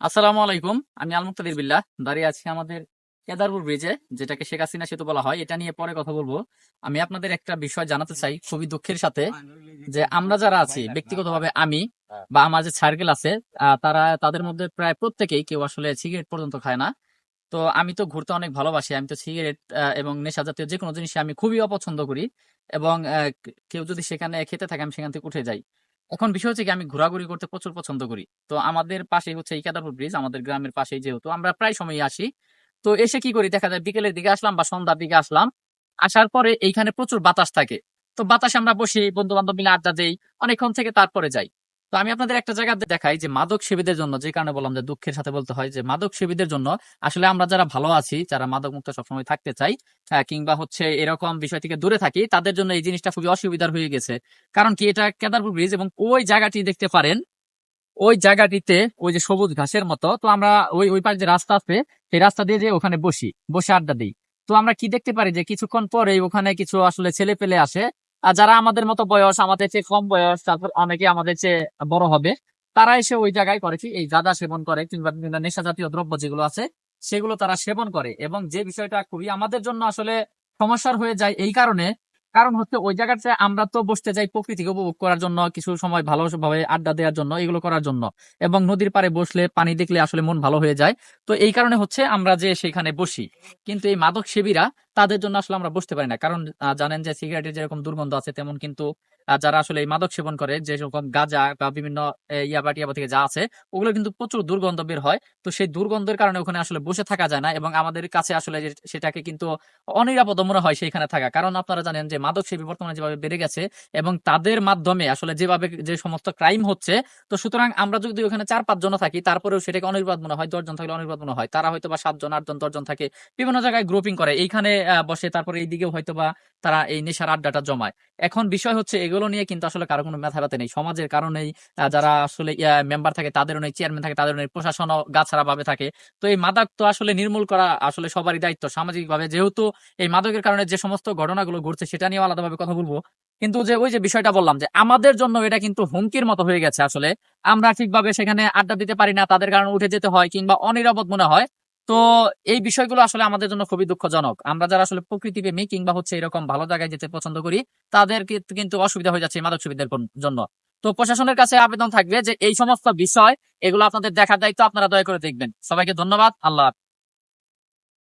আসসালামু আলাইকুম। আমি আল মুক্তাদির বিল্লাহ দাঁড়িয়ে আছি আমাদের কেদারপুর ব্রিজে, যেটাকে শেখ হাসিনা সেতু বলা হয়। এটা নিয়ে পরে কথা বলবো। আমি আপনাদের একটা বিষয় জানাতে চাই খুবই দুঃখের সাথে, যে আমরা যারা আছি ব্যক্তিগতভাবে আমি বা আমার যে সার্কেল আছে, তারা তাদের মধ্যে প্রায় প্রত্যেকেই কেউ আসলে সিগারেট পর্যন্ত খায় না। তো আমি তো ঘুরতে অনেক ভালোবাসি, আমি তো সিগারেট এবং নেশা জাতীয় যে কোনো জিনিস আমি খুবই অপছন্দ করি। এবং কেউ যদি সেখানে খেতে থাকে আমি সেখান থেকে উঠে যাই। এখন বিষয় হচ্ছে কি, আমি ঘোরাঘুরি করতে প্রচুর পছন্দ করি। তো আমাদের পাশেই হচ্ছে এই কেদারপুর ব্রিজ, আমাদের গ্রামের পাশেই, যেহেতু আমরা প্রায় সময়ই আসি। তো এসে কি করি, দেখা যায় বিকেলের দিকে আসলাম বা সন্ধ্যার দিকে আসলাম, আসার পরে এইখানে প্রচুর বাতাস থাকে। তো বাতাসে আমরা বসি, বন্ধু বান্ধব মিলে আড্ডা দেই অনেকক্ষণ থেকে, তারপরে যাই। তো আমি আপনাদের একটা জায়গা দেখাই, যে মাদক সেবীদের জন্য, যে কারণে বললাম যে দুঃখের সাথে বলতে হয়, যে মাদক সেবীদের জন্য আসলে আমরা যারা ভালো আছি, যারা মাদক মুক্ত সবসময় থাকতে চাই, কিংবা হচ্ছে এরকম বিষয় থেকে দূরে থাকি, তাদের জন্য এই জিনিসটা খুবই অসুবিধার হয়ে গেছে। কারণ কি, এটা কেদারপুর ব্রিজ এবং ওই জায়গাটি দেখতে পারেন, ওই জায়গাটিতে ওই যে সবুজ ঘাসের মতো, তো আমরা ওই ওই পাশে যে রাস্তা আছে, সেই রাস্তা দিয়ে যে ওখানে বসি, বসে আড্ডা দিই। তো আমরা কি দেখতে পারি, যে কিছুক্ষণ পরে ওখানে কিছু আসলে ছেলে পেলে আসে, আর যারা আমাদের মতো বয়স, আমাদের চেয়ে কম বয়স, তারপর অনেকে আমাদের চেয়ে বড় হবে, তারা এসে ওই জায়গায় করে কি, এই গাঁজা সেবন করে কিংবা বিভিন্ন নেশা জাতীয় দ্রব্য যেগুলো আছে সেগুলো তারা সেবন করে। এবং যে বিষয়টা খুবই আমাদের জন্য আসলে সমস্যার হয়ে যায় এই কারণে, কারণ হচ্ছে ওই জায়গাতে আমরা তো বসতে যাই প্রকৃতিকে উপভোগ করার জন্য, কিছু সময় ভালোভাবে আড্ডা দেওয়ার জন্য, এগুলো করার জন্য, এবং নদীর পাড়ে বসলে পানি দেখলে আসলে মন ভালো হয়ে যায়। তো এই কারণে হচ্ছে আমরা যে সেখানে বসি। কিন্তু এই মাদক সেবীরা, তাদের জন্য আসলে আমরা বসতে পারি না, কারণ জানেন যে সিগারেটের যেরকম দুর্গন্ধ আছে, তেমন কিন্তু যারা আসলে এই মাদক সেবন করে, যে রকম গাঁজা বা বিভিন্ন ইয়াবা টিয়াবা থেকে যা আছে, ওগুলো কিন্তু প্রচুর দুর্গন্ধ বের হয়। তো সেই দুর্গন্ধের কারণে ওখানে আসলে বসে থাকা যায় না, এবং আমাদের কাছে আসলে সেটাকে কিন্তু অনিরাপদ মনে হয় সেইখানে থাকা। কারণ আপনারা জানেন যে মাদক সেবী বর্তমানে যেভাবে বেড়ে গেছে, এবং তাদের মাধ্যমে আসলে যেভাবে যে সমস্ত ক্রাইম হচ্ছে, তো সুতরাং আমরা যদি ওখানে 4-5 জন থাকি, তারপরেও সেটাকে অনিরাপদ মনে হয়, 10 জন থাকলে অনিরাপদ মনে হয়, তারা হয়তো বা 7 জন 8 জন 10 জন থাকে, বিভিন্ন জায়গায় গ্রুপিং করে, এইখানে বসে, তারপরে এইদিকেও হয়তো বা তারা এই নেশার আড্ডাটা জমায়। এখন বিষয় হচ্ছে, এগুলো নিয়ে কিন্তু আসলে কারো কোনো মাথা ব্যথা নেই সমাজের কারণেই। যারা আসলে মেম্বার থাকে তাদেরও নেই, চেয়ারম্যান থাকে তাদেরও নেই, প্রশাসনও গাছাড়া ভাবে থাকে। তো এই মাদক তো আসলে নির্মূল করা আসলে সবারই দায়িত্ব সামাজিক ভাবে, যেহেতু এই মাদকের কারণে যে সমস্ত ঘটনাগুলো ঘটছে সেটা নিয়ে আলাদাভাবে কথা বলবো। কিন্তু যে ওই যে বিষয়টা বললাম, যে আমাদের জন্য এটা কিন্তু হুমকির মতো হয়ে গেছে আসলে। আমরা ঠিকভাবে সেখানে আড্ডা দিতে পারি না, তাদের কারণে উঠে যেতে হয় কিংবা অনিরাপদ মনে হয়। তো এই বিষয়গুলো আসলে আমাদের জন্য খুবই দুঃখজনক। আমরা যারা আসলে প্রকৃতি প্রেমী কিংবা হচ্ছে এরকম ভালো জায়গায় যেতে পছন্দ করি, তাদের কিন্তু অসুবিধা হয়ে যাচ্ছে এই মাদক সেবীদের জন্য। তো প্রশাসনের কাছে আবেদন থাকবে যে এই সমস্ত বিষয়, এগুলো আপনাদের দেখার দায়িত্ব, আপনারা দয়া করে দেখবেন। সবাইকে ধন্যবাদ। আল্লাহ হাফেজ।